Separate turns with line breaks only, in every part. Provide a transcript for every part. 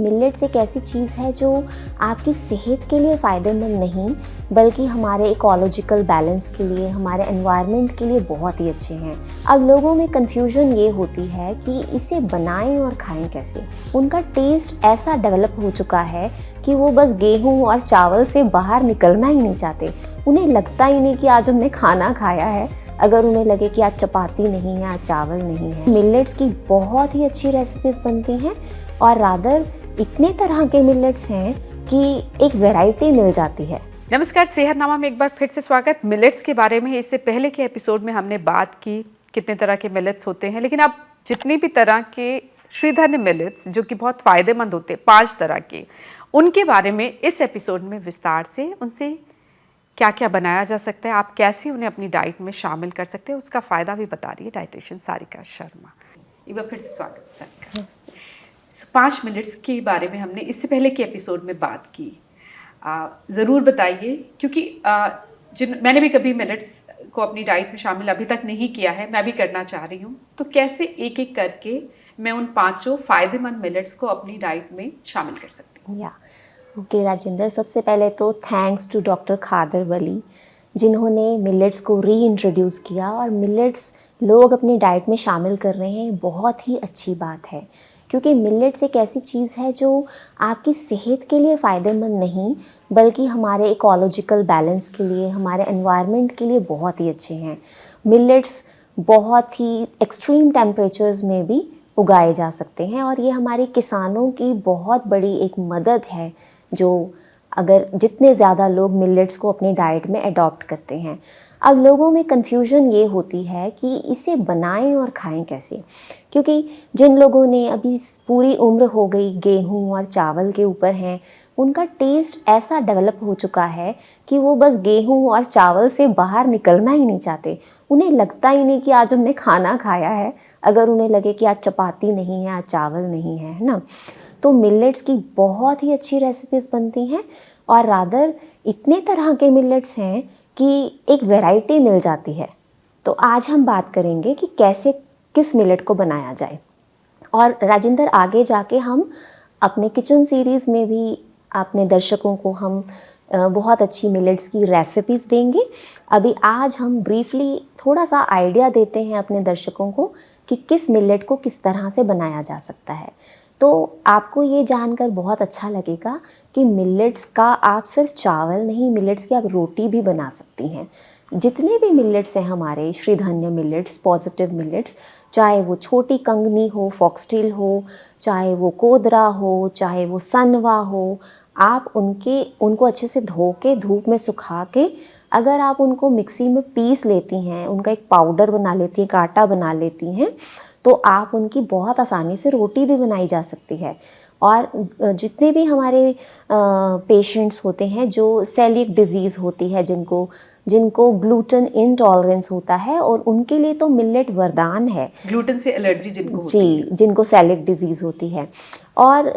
Millets एक ऐसी चीज़ है जो आपकी सेहत के लिए फ़ायदेमंद नहीं बल्कि हमारे इकोलॉजिकल बैलेंस के लिए, हमारे एनवायरनमेंट के लिए बहुत ही अच्छे हैं। अब लोगों में कन्फ्यूजन ये होती है कि इसे बनाएं और खाएं कैसे। उनका टेस्ट ऐसा डेवलप हो चुका है कि वो बस गेहूं और चावल से बाहर निकलना ही नहीं चाहते। उन्हें लगता ही नहीं कि आज हमने खाना खाया है, अगर उन्हें लगे कि आज चपाती नहीं है, आज चावल नहीं है। मिलेट्स की बहुत ही अच्छी रेसिपीज़ बनती हैं और रादर इतने तरह के मिलेट्स हैं कि एक वैरायटी मिल जाती है।
नमस्कार, सेहतनामा में एक बार फिर से स्वागत। मिलेट्स के बारे में इससे पहले के एपिसोड में हमने बात की कितने तरह के मिलेट्स होते हैं, लेकिन अब जितनी भी तरह के श्रीधन्य मिलेट्स जो कि बहुत फ़ायदेमंद होते हैं, 5 तरह के, उनके बारे में इस एपिसोड में विस्तार से उनसे क्या क्या बनाया जा सकता है, आप कैसे उन्हें अपनी डाइट में शामिल कर सकते हैं, उसका फ़ायदा भी बता रही है डाइटिशियन सारिका शर्मा। एक बार फिर से स्वागत सारिका। 5 मिलेट्स के बारे में हमने इससे पहले के एपिसोड में बात की। ज़रूर बताइए, क्योंकि मैंने भी कभी मिलेट्स को अपनी डाइट में शामिल अभी तक नहीं किया है, मैं भी करना चाह रही हूँ। तो कैसे एक एक करके मैं उन 5 फ़ायदेमंद मिलेट्स को अपनी डाइट में शामिल कर सकती हूँ।
ओके राजेंद्र, सबसे पहले तो थैंक्स टू डॉक्टर खादर वली जिन्होंने मिलेट्स को रीइंट्रोड्यूस किया और मिलेट्स लोग अपनी डाइट में शामिल कर रहे हैं। बहुत ही अच्छी बात है, क्योंकि मिलेट्स एक ऐसी चीज़ है जो आपकी सेहत के लिए फ़ायदेमंद नहीं बल्कि हमारे इकोलॉजिकल बैलेंस के लिए, हमारे एनवायरनमेंट के लिए बहुत ही अच्छे हैं। मिलेट्स बहुत ही एक्सट्रीम टेम्परेचर्स में भी उगाए जा सकते हैं और ये हमारे किसानों की बहुत बड़ी एक मदद है, जो अगर जितने ज़्यादा लोग मिलेट्स को अपनी डाइट में अडॉप्ट करते हैं। अब लोगों में कन्फ्यूजन ये होती है कि इसे बनाएं और खाएं कैसे, क्योंकि जिन लोगों ने अभी पूरी उम्र हो गई गेहूं और चावल के ऊपर हैं, उनका टेस्ट ऐसा डेवलप हो चुका है कि वो बस गेहूं और चावल से बाहर निकलना ही नहीं चाहते। उन्हें लगता ही नहीं कि आज हमने खाना खाया है, अगर उन्हें लगे कि आज चपाती नहीं है, आज चावल नहीं है ना। तो मिलेट्स की बहुत ही अच्छी रेसिपीज़ बनती हैं और रादर इतने तरह के मिलेट्स हैं कि एक वैरायटी मिल जाती है। तो आज हम बात करेंगे कि कैसे किस मिलेट को बनाया जाए। और राजेंद्र, आगे जाके हम अपने किचन सीरीज़ में भी अपने दर्शकों को हम बहुत अच्छी मिलेट्स की रेसिपीज़ देंगे। अभी आज हम ब्रीफली थोड़ा सा आइडिया देते हैं अपने दर्शकों को कि किस मिलेट को किस तरह से बनाया जा सकता है। तो आपको ये जानकर बहुत अच्छा लगेगा कि मिलेट्स का आप सिर्फ चावल नहीं, मिलेट्स की आप रोटी भी बना सकती हैं। जितने भी मिलेट्स हैं हमारे श्रीधन्य मिलेट्स, पॉजिटिव मिलेट्स, चाहे वो छोटी कंगनी हो, फॉक्सटेल हो, चाहे वो कोदरा हो, चाहे वो सनवा हो, आप उनको अच्छे से धो के धूप में सुखा के अगर आप उनको मिक्सी में पीस लेती हैं, उनका एक पाउडर बना लेती हैं, एक आटा बना लेती हैं, तो आप उनकी बहुत आसानी से रोटी भी बनाई जा सकती है। और जितने भी हमारे पेशेंट्स होते हैं जो सेलिक डिजीज़ होती है, जिनको ग्लूटेन इनटॉलरेंस होता है, और उनके लिए तो मिलेट वरदान है।
ग्लूटेन से एलर्जी जिनको होती है,
जिनको सेलिक डिजीज़ होती है। और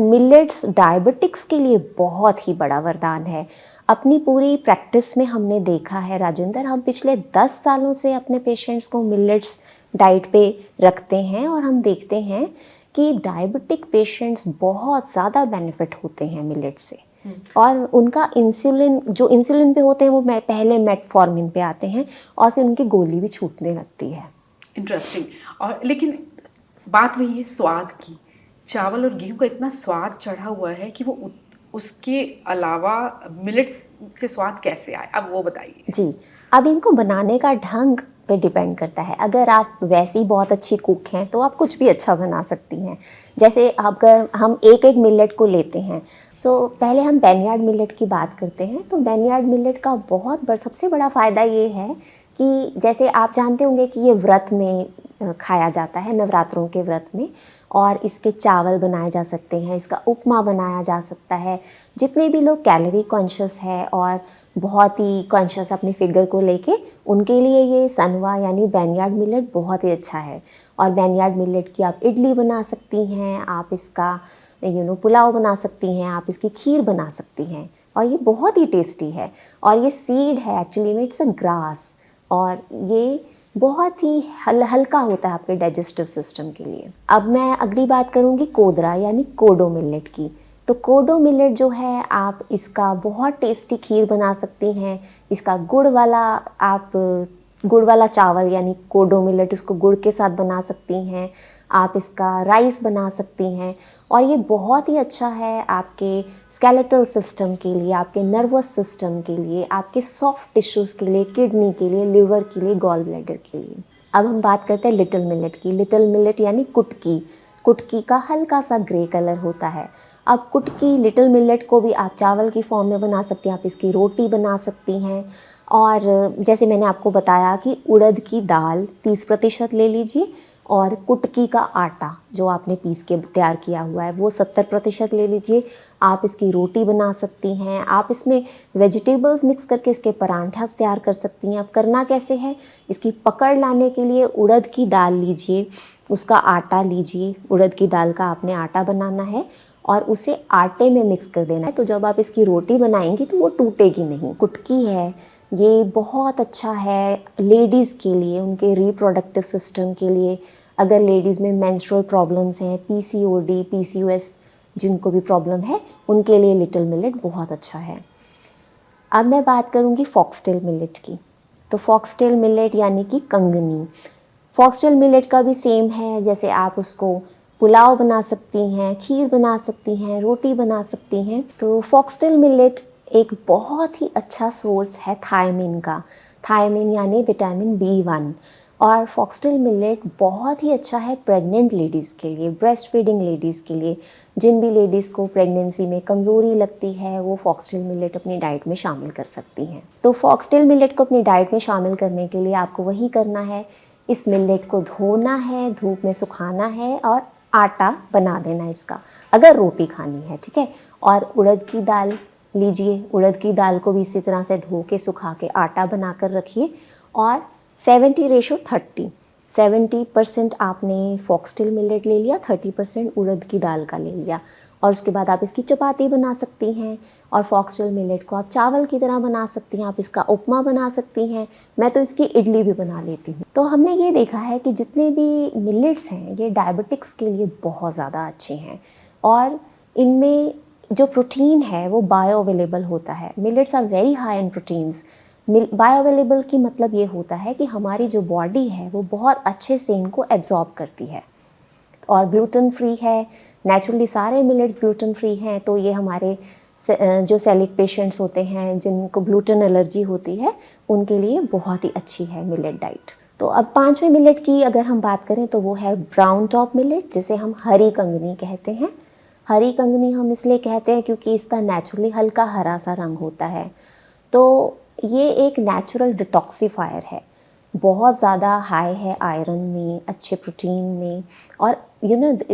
मिलेट्स डायबिटिक्स के लिए बहुत ही बड़ा वरदान है। अपनी पूरी प्रैक्टिस में हमने देखा है राजेंद्र, हम पिछले 10 सालों से अपने पेशेंट्स को मिलेट्स डाइट पे रखते हैं और हम देखते हैं कि डायबिटिक पेशेंट्स बहुत ज़्यादा बेनिफिट होते हैं मिलेट से। और उनका इंसुलिन पे होते हैं वो पहले मेटफॉर्मिन पे आते हैं और फिर उनकी गोली भी छूटने लगती है।
इंटरेस्टिंग। और लेकिन बात वही है स्वाद की। चावल और गेहूं का इतना स्वाद चढ़ा हुआ है कि वो उसके अलावा मिलेट्स से स्वाद कैसे आए, अब वो बताइए।
जी, अब इनको बनाने का ढंग पे डिपेंड करता है। अगर आप वैसे ही बहुत अच्छी कुक हैं तो आप कुछ भी अच्छा बना सकती हैं। जैसे अगर हम एक एक मिलेट को लेते हैं, पहले हम बैनयार्ड मिलेट की बात करते हैं। तो बैनयार्ड मिलेट का सबसे बड़ा फ़ायदा ये है कि जैसे आप जानते होंगे कि ये व्रत में खाया जाता है, नवरात्रों के व्रत में, और इसके चावल बनाए जा सकते हैं, इसका उपमा बनाया जा सकता है। जितने भी लोग कैलोरी कॉन्शियस है और बहुत ही कॉन्शियस अपनी फिगर को लेके, उनके लिए ये सनवा यानी बैनयार्ड मिलेट बहुत ही अच्छा है। और बैनयार्ड मिलेट की आप इडली बना सकती हैं, आप इसका पुलाव बना सकती हैं, आप इसकी खीर बना सकती हैं, और ये बहुत ही टेस्टी है। और ये सीड है, एक्चुअली में इट्स अ ग्रास, और ये बहुत ही हल्का होता है आपके डाइजेस्टिव सिस्टम के लिए। अब मैं अगली बात करूँगी कोदरा यानी कोडो मिलेट की। तो कोडो मिलेट जो है, आप इसका बहुत टेस्टी खीर बना सकती हैं। इसका गुड़ वाला चावल यानी कोडो मिलेट, इसको गुड़ के साथ बना सकती हैं। आप इसका राइस बना सकती हैं और ये बहुत ही अच्छा है आपके स्केलेटल सिस्टम के लिए, आपके नर्वस सिस्टम के लिए, आपके सॉफ्ट टिश्यूज़ के लिए, किडनी के लिए, लिवर के लिए, गॉल ब्लैडर के लिए। अब हम बात करते हैं लिटिल मिलेट की। लिटिल मिलेट यानी कुटकी। कुटकी का हल्का सा ग्रे कलर होता है। अब कुटकी लिटिल मिलेट को भी आप चावल की फॉर्म में बना सकती हैं, आप इसकी रोटी बना सकती हैं। और जैसे मैंने आपको बताया कि उड़द की दाल 30% ले लीजिए और कुटकी का आटा जो आपने पीस के तैयार किया हुआ है वो 70% ले लीजिए। आप इसकी रोटी बना सकती हैं। आप इसमें वेजिटेबल्स मिक्स करके इसके परांठा तैयार कर सकती हैं। अब करना कैसे है, इसकी पकड़ लाने के लिए उड़द की दाल लीजिए, उसका आटा लीजिए। उड़द की दाल का आपने आटा बनाना है और उसे आटे में मिक्स कर देना है। तो जब आप इसकी रोटी बनाएंगी तो वो टूटेगी नहीं। कुटकी है ये बहुत अच्छा है लेडीज़ के लिए, उनके रिप्रोडक्टिव सिस्टम के लिए। अगर लेडीज़ में मेंस्ट्रुअल प्रॉब्लम्स हैं, PCOD, PCOS जिनको भी प्रॉब्लम है, उनके लिए लिटिल मिलेट बहुत अच्छा है। अब मैं बात करूँगी फॉक्सटेल मिलेट की। तो फॉक्सटेल मिलेट यानी कि कंगनी। फॉक्सटेल मिलेट का भी सेम है, जैसे आप उसको पुलाव बना सकती हैं, खीर बना सकती हैं, रोटी बना सकती हैं। तो फॉक्सटेल मिलेट एक बहुत ही अच्छा सोर्स है थायमिन का। थायमिन यानी विटामिन B1। और फॉक्सटेल मिलेट बहुत ही अच्छा है प्रेग्नेंट लेडीज़ के लिए, ब्रेस्ट फीडिंग लेडीज़ के लिए। जिन भी लेडीज़ को प्रेगनेंसी में कमज़ोरी लगती है वो फॉक्सटेल मिलेट अपनी डाइट में शामिल कर सकती हैं। तो फॉक्सटेल मिलेट को अपनी डाइट में शामिल करने के लिए आपको वही करना है, इस मिलेट को धोना है, धूप में सुखाना है और आटा बना देना इसका, अगर रोटी खानी है, ठीक है। और उड़द की दाल लीजिए, उड़द की दाल को भी इसी तरह से धो के सुखा के आटा बनाकर रखिए और 70:30 70% आपने फॉक्सटेल मिलेट ले लिया, 30% उड़द की दाल का ले लिया। और उसके बाद आप इसकी चपाती बना सकती हैं और फॉक्सटेल मिलेट को आप चावल की तरह बना सकती हैं, आप इसका उपमा बना सकती हैं। मैं तो इसकी इडली भी बना लेती हूँ। तो हमने ये देखा है कि जितने भी मिलेट्स हैं ये डायबिटिक्स के लिए बहुत ज़्यादा अच्छे हैं और इनमें जो प्रोटीन है वो बायो अवेलेबल होता है। Millets are very high in proteins. Bio available की मतलब ये होता है कि हमारी जो बॉडी है वो बहुत अच्छे से इनको एब्जॉर्ब करती है। और ग्लूटेन फ्री है, नेचुरली सारे मिलेट्स ग्लूटेन फ्री हैं। तो ये हमारे जो सेलिक पेशेंट्स होते हैं जिनको ग्लूटेन एलर्जी होती है उनके लिए बहुत ही अच्छी है मिलेट डाइट। तो अब 5वें मिलेट की अगर हम बात करें तो वो है ब्राउन टॉप मिलेट, जिसे हम हरी कंगनी कहते हैं। हरी कंगनी हम इसलिए कहते हैं क्योंकि इसका नेचुरली हल्का हरा सा रंग होता है। तो ये एक नेचुरल डिटॉक्सिफायर है, बहुत ज़्यादा हाई है आयरन में, अच्छे प्रोटीन में और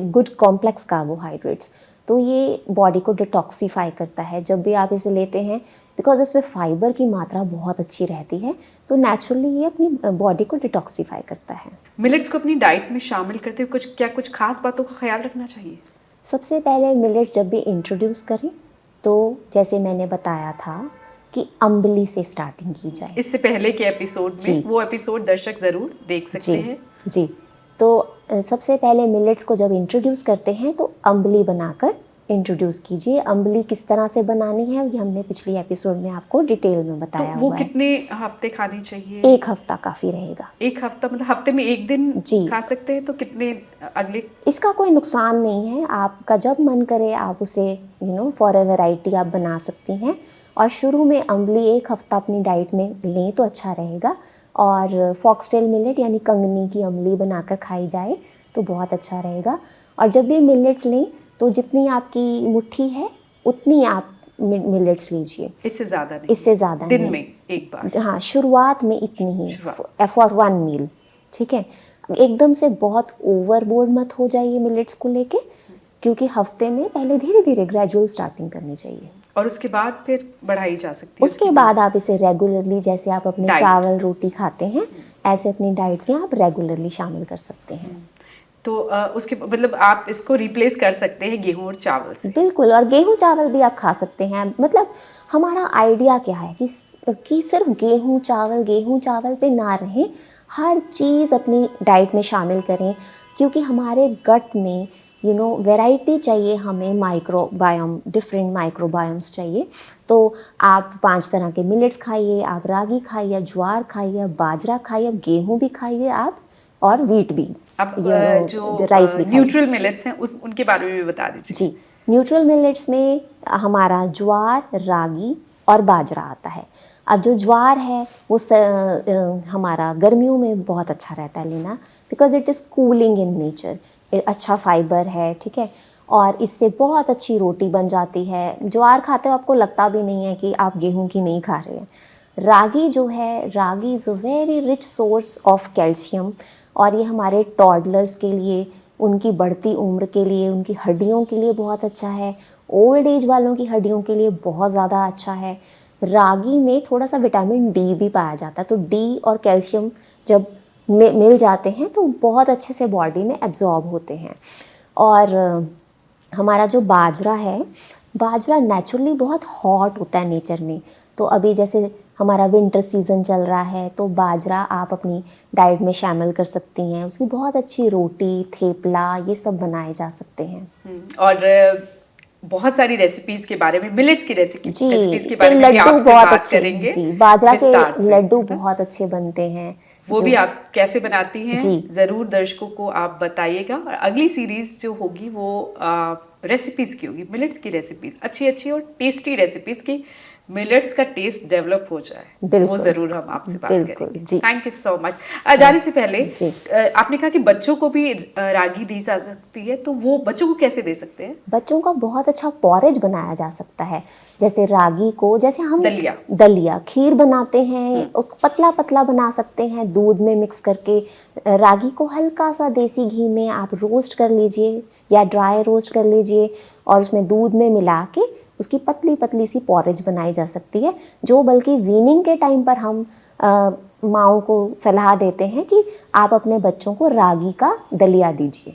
गुड कॉम्प्लेक्स कार्बोहाइड्रेट्स। तो ये बॉडी को डिटॉक्सिफाई करता है जब भी आप इसे लेते हैं, बिकॉज इसमें फाइबर की मात्रा बहुत अच्छी रहती है। तो नेचुरली ये अपनी बॉडी को डिटॉक्सिफाई करता है।
मिलेट्स को अपनी डाइट में शामिल करते हुए कुछ खास बातों का ख्याल रखना चाहिए?
सबसे पहले मिलेट्स जब भी इंट्रोड्यूस करें तो जैसे मैंने बताया था कि अम्बली से स्टार्टिंग की जाए।
इससे पहले के एपिसोड में वो एपिसोड दर्शक ज़रूर देख सकते हैं।
जी, तो सबसे पहले मिलेट्स को जब इंट्रोड्यूस करते हैं तो अम्बली बनाकर इंट्रोड्यूस कीजिए। अम्बली किस तरह से बनानी है ये हमने पिछली एपिसोड में आपको डिटेल में बताया
तो वो
हुआ है।
कितने हफ्ते खानी चाहिए?
1 हफ्ता काफ़ी रहेगा।
1 हफ्ता मतलब हफ्ते में 1 दिन
जी
खा सकते हैं? तो कितने अगले?
इसका कोई नुकसान नहीं है, आपका जब मन करे आप उसे फॉर अ वैरायटी आप बना सकती हैं। और शुरू में अम्बली 1 हफ्ता अपनी डाइट में लें तो अच्छा रहेगा। और फॉक्सटेल मिलेट यानी कंगनी की अम्बली बनाकर खाई जाए तो बहुत अच्छा रहेगा। और जब भी मिलेट्स लें तो जितनी आपकी मुट्ठी है उतनी आप मिलेट्स लीजिए,
इससे ज़्यादा नहीं।
इससे ज़्यादा
दिन
नहीं।
में एक बार?
हाँ, शुरुआत में इतनी ही फॉर 1 मील, ठीक है। एकदम से बहुत ओवरबोर्ड मत हो जाइए मिलेट्स को लेके, क्योंकि हफ्ते में पहले धीरे धीरे ग्रेजुअल स्टार्टिंग करनी चाहिए
और उसके बाद फिर बढ़ाई जा सकती है।
उसके बाद आप इसे रेगुलरली, जैसे आप अपने चावल रोटी खाते हैं ऐसे अपनी डाइट में आप रेगुलरली शामिल कर सकते हैं।
तो उसके मतलब आप इसको रिप्लेस कर सकते हैं गेहूं और चावल से?
बिल्कुल, और गेहूं चावल भी आप खा सकते हैं। मतलब हमारा आइडिया क्या है कि सिर्फ गेहूं चावल पे ना रहें, हर चीज़ अपनी डाइट में शामिल करें, क्योंकि हमारे गट में वैरायटी चाहिए, हमें माइक्रोबायोम, डिफरेंट माइक्रोबायोम्स चाहिए। तो आप 5 तरह के मिलेट्स खाइए, आप रागी खाइए, ज्वार खाइए, बाजरा खाइए, गेहूँ भी खाइए आप, और वीट भी,
अब जो
राइस भी खाइए।
न्यूट्रल मिलेट्स हैं उनके बारे में भी बता दीजिए।
जी, न्यूट्रल मिलेट्स में हमारा ज्वार, रागी और बाजरा आता है। अब जो ज्वार है वो हमारा गर्मियों में बहुत अच्छा रहता है लेना, because it is cooling in nature, अच्छा फाइबर है, ठीक है, और इससे बहुत अच्छी रोटी बन जाती है। ज्वार खाते हो आपको लगता भी नहीं है कि आप गेहूं की नहीं खा रहे हैं। रागी जो है, ragi is a very rich source of calcium, और ये हमारे टॉडलर्स के लिए, उनकी बढ़ती उम्र के लिए, उनकी हड्डियों के लिए बहुत अच्छा है, ओल्ड एज वालों की हड्डियों के लिए बहुत ज़्यादा अच्छा है। रागी में थोड़ा सा विटामिन डी भी पाया जाता है, तो डी और कैल्शियम जब मिल जाते हैं तो बहुत अच्छे से बॉडी में एब्जॉर्ब होते हैं। और हमारा जो बाजरा है, बाजरा नेचुरली बहुत हॉट होता है नेचर में, तो अभी जैसे हमारा विंटर सीज़न चल रहा है तो बाजरा आप अपनी डाइट में शामिल कर सकती हैं। उसकी बहुत अच्छी रोटी, थेपला, ये सब बनाए जा सकते हैं।
और बहुत सारी रेसिपीज के बारे में, मिलेट्स की रेसिपीज के बारे में भी
लड्डू
आपसे
बहुत
बात
अच्छे,
करेंगे।
जी, बाजरा के
विस्तार से,
लड्डू बहुत अच्छे बनते हैं,
वो भी आप कैसे बनाती हैं
जी,
जरूर दर्शकों को आप बताइएगा। और अगली सीरीज जो होगी वो रेसिपीज की होगी, मिलेट्स की रेसिपीज, अच्छी अच्छी और टेस्टी रेसिपीज की, मिलेट्स का टेस्ट डेवलप हो जाए, वो जरूर हम आपसे बात करेंगे। Thank you so much. जाने से पहले आपने कहा कि बच्चों को भी रागी दी जा सकती है, तो वो बच्चों को कैसे दे सकते हैं?
बच्चों का बहुत अच्छा पॉरेज बनाया जा सकता है, जैसे रागी को, जैसे हम
दलिया
खीर बनाते हैं, पतला पतला बना सकते हैं दूध में मिक्स करके। रागी को हल्का सा देसी घी में आप रोस्ट कर लीजिए या ड्राई रोस्ट कर लीजिए, और उसमें दूध में मिला के उसकी पतली पतली सी पॉरेज बनाई जा सकती है, जो बल्कि वीनिंग के टाइम पर हम माँओं को सलाह देते हैं कि आप अपने बच्चों को रागी का दलिया दीजिए।